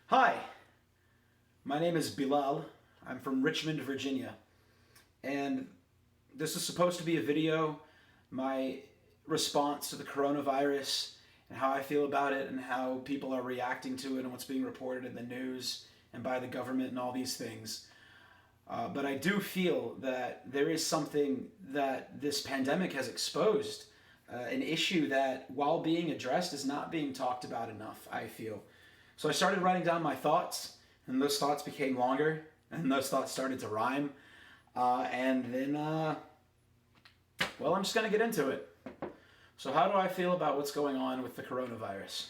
Hi, my name is Bilal. I'm from Richmond, Virginia. And this is supposed to be a video, my response to the coronavirus and how I feel about it and how people are reacting to it and what's being reported in the news and by the government and all these things. But I do feel that there is something that this pandemic has exposed, an issue that, while being addressed, is not being talked about enough, I feel. So I started writing down my thoughts, and those thoughts became longer, and those thoughts started to rhyme. And then, well, I'm just going to get into it. So how do I feel about what's going on with the coronavirus?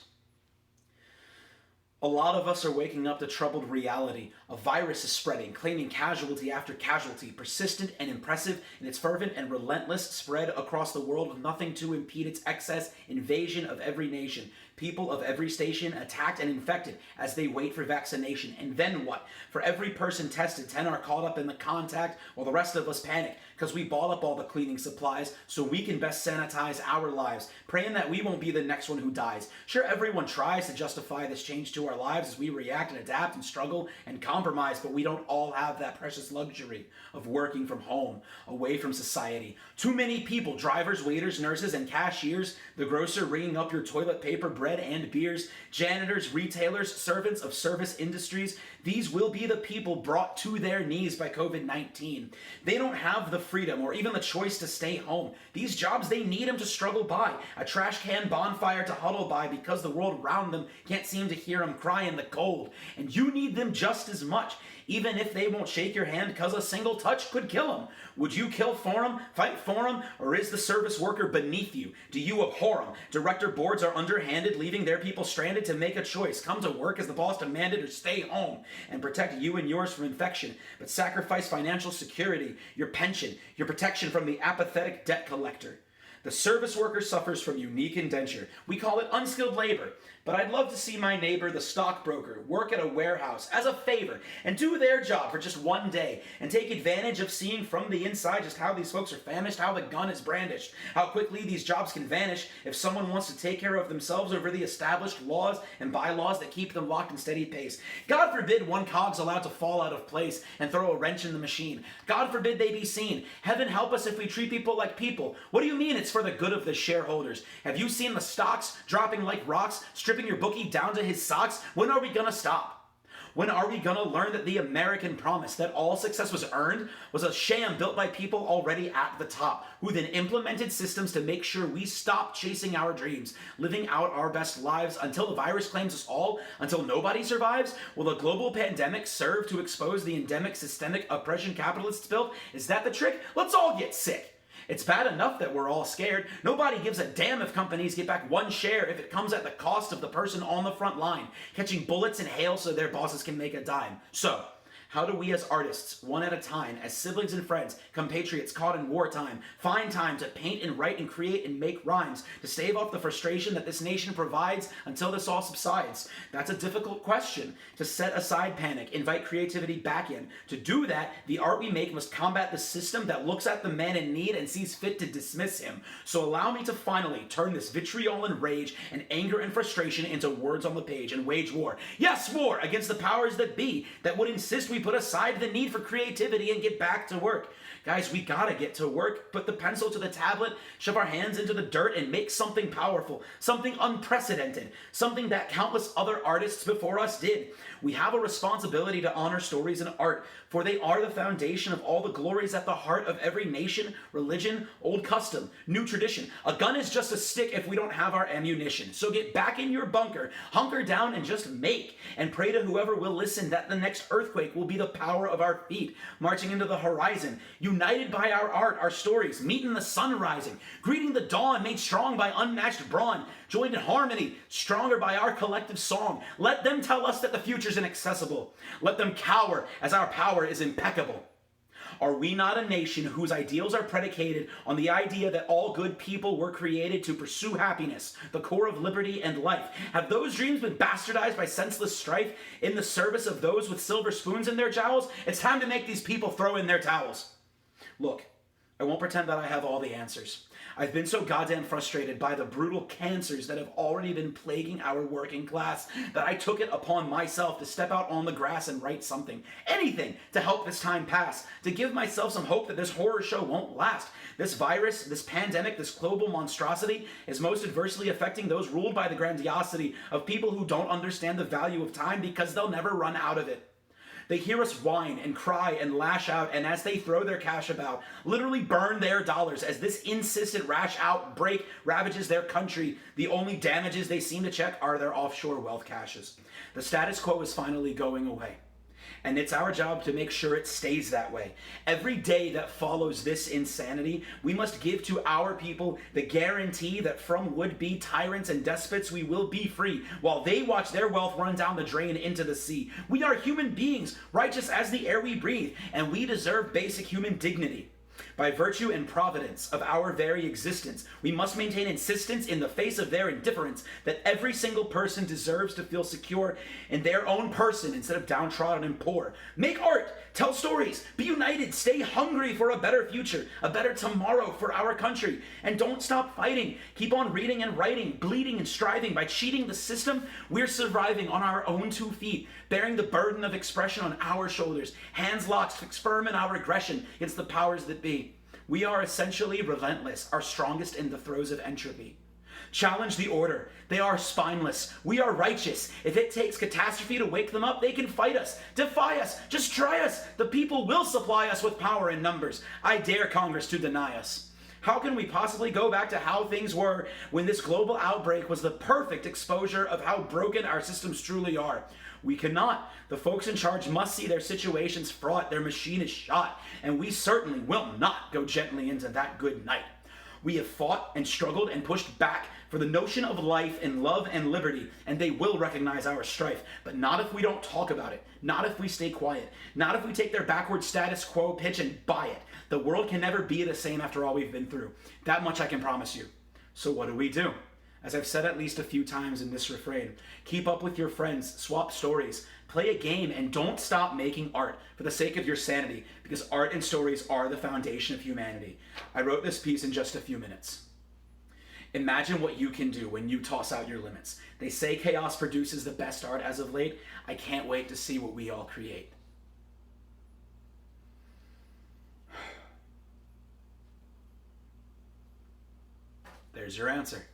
A lot of us are waking up to troubled reality. A virus is spreading, claiming casualty after casualty, persistent and impressive in its fervent and relentless spread across the world with nothing to impede its excess invasion of every nation. People of every station attacked and infected as they wait for vaccination. And then what? For every person tested, 10 are caught up in the contact while the rest of us panic because we bought up all the cleaning supplies so we can best sanitize our lives, praying that we won't be the next one who dies. Sure, everyone tries to justify this change to our lives as we react and adapt and struggle and compromise, but we don't all have that precious luxury of working from home, away from society. Too many people, drivers, waiters, nurses, and cashiers, the grocer ringing up your toilet paper, bread and beers, janitors, retailers, servants of service industries, these will be the people brought to their knees by COVID-19. They don't have the freedom or even the choice to stay home. These jobs, they need them to struggle by, a trash can bonfire to huddle by because the world around them can't seem to hear them cry in the cold. And you need them just as much, even if they won't shake your hand because a single touch could kill them. Would you kill for them, fight for them, or is the service worker beneath you? Do you abhor them? Director boards are underhanded, leaving their people stranded to make a choice. Come to work as the boss demanded or stay home and protect you and yours from infection, but sacrifice financial security, your pension, your protection from the apathetic debt collector. The service worker suffers from unique indenture. We call it unskilled labor. But I'd love to see my neighbor, the stockbroker, work at a warehouse as a favor and do their job for just one day and take advantage of seeing from the inside just how these folks are famished, how the gun is brandished, how quickly these jobs can vanish if someone wants to take care of themselves over the established laws and bylaws that keep them locked in steady pace. God forbid one cog's allowed to fall out of place and throw a wrench in the machine. God forbid they be seen. Heaven help us if we treat people like people. What do you mean it's for the good of the shareholders? Have you seen the stocks dropping like rocks, stripping your bookie down to his socks? When are we gonna stop? When are we gonna learn that the American promise that all success was earned was a sham built by people already at the top, who then implemented systems to make sure we stop chasing our dreams, living out our best lives until the virus claims us all, until nobody survives? Will a global pandemic serve to expose the endemic systemic oppression capitalists built? Is that the trick? Let's all get sick. It's bad enough that we're all scared. Nobody gives a damn if companies get back one share if it comes at the cost of the person on the front line, catching bullets and hail so their bosses can make a dime. So, how do we as artists, one at a time, as siblings and friends, compatriots caught in wartime, find time to paint and write and create and make rhymes to stave off the frustration that this nation provides until this all subsides? That's a difficult question. To set aside panic, invite creativity back in. To do that, the art we make must combat the system that looks at the man in need and sees fit to dismiss him. So allow me to finally turn this vitriol and rage and anger and frustration into words on the page and wage war. Yes, war against the powers that be that would insist we put aside the need for creativity and get back to work. Guys, we gotta get to work, put the pencil to the tablet, shove our hands into the dirt, and make something powerful, something unprecedented, something that countless other artists before us did. We have a responsibility to honor stories and art, for they are the foundation of all the glories at the heart of every nation, religion, old custom, new tradition. A gun is just a stick if we don't have our ammunition. So get back in your bunker, hunker down, and just make, and pray to whoever will listen that the next earthquake will be the power of our feet, marching into the horizon, united by our art, our stories, meeting the sun rising, greeting the dawn, made strong by unmatched brawn, joined in harmony, stronger by our collective song. Let them tell us that the future's inaccessible. Let them cower as our power is impeccable. Are we not a nation whose ideals are predicated on the idea that all good people were created to pursue happiness, the core of liberty and life? Have those dreams been bastardized by senseless strife in the service of those with silver spoons in their jowls? It's time to make these people throw in their towels. Look, I won't pretend that I have all the answers. I've been so goddamn frustrated by the brutal cancers that have already been plaguing our working class that I took it upon myself to step out on the grass and write something, anything, to help this time pass, to give myself some hope that this horror show won't last. This virus, this pandemic, this global monstrosity is most adversely affecting those ruled by the grandiosity of people who don't understand the value of time because they'll never run out of it. They hear us whine and cry and lash out, and as they throw their cash about, literally burn their dollars as this insistent rash outbreak ravages their country, the only damages they seem to check are their offshore wealth caches. The status quo is finally going away. And it's our job to make sure it stays that way. Every day that follows this insanity, we must give to our people the guarantee that from would-be tyrants and despots we will be free, while they watch their wealth run down the drain into the sea. We are human beings, righteous as the air we breathe, and we deserve basic human dignity. By virtue and providence of our very existence, we must maintain insistence in the face of their indifference that every single person deserves to feel secure in their own person instead of downtrodden and poor. Make art, tell stories, be united, stay hungry for a better future, a better tomorrow for our country, and don't stop fighting. Keep on reading and writing, bleeding and striving. By cheating the system, we're surviving on our own 2 feet, bearing the burden of expression on our shoulders, hands locked, firm in our aggression against the powers that be. We are essentially relentless, our strongest in the throes of entropy. Challenge the order. They are spineless. We are righteous. If it takes catastrophe to wake them up, they can fight us, defy us, just try us. The people will supply us with power in numbers. I dare Congress to deny us. How can we possibly go back to how things were when this global outbreak was the perfect exposure of how broken our systems truly are? We cannot. The folks in charge must see their situations fraught, their machine is shot, and we certainly will not go gently into that good night. We have fought and struggled and pushed back for the notion of life and love and liberty, and they will recognize our strife, but not if we don't talk about it, not if we stay quiet, not if we take their backward status quo pitch and buy it. The world can never be the same after all we've been through. That much I can promise you. So what do? As I've said at least a few times in this refrain, keep up with your friends, swap stories, play a game, and don't stop making art for the sake of your sanity, because art and stories are the foundation of humanity. I wrote this piece in just a few minutes. Imagine what you can do when you toss out your limits. They say chaos produces the best art as of late. I can't wait to see what we all create. There's your answer.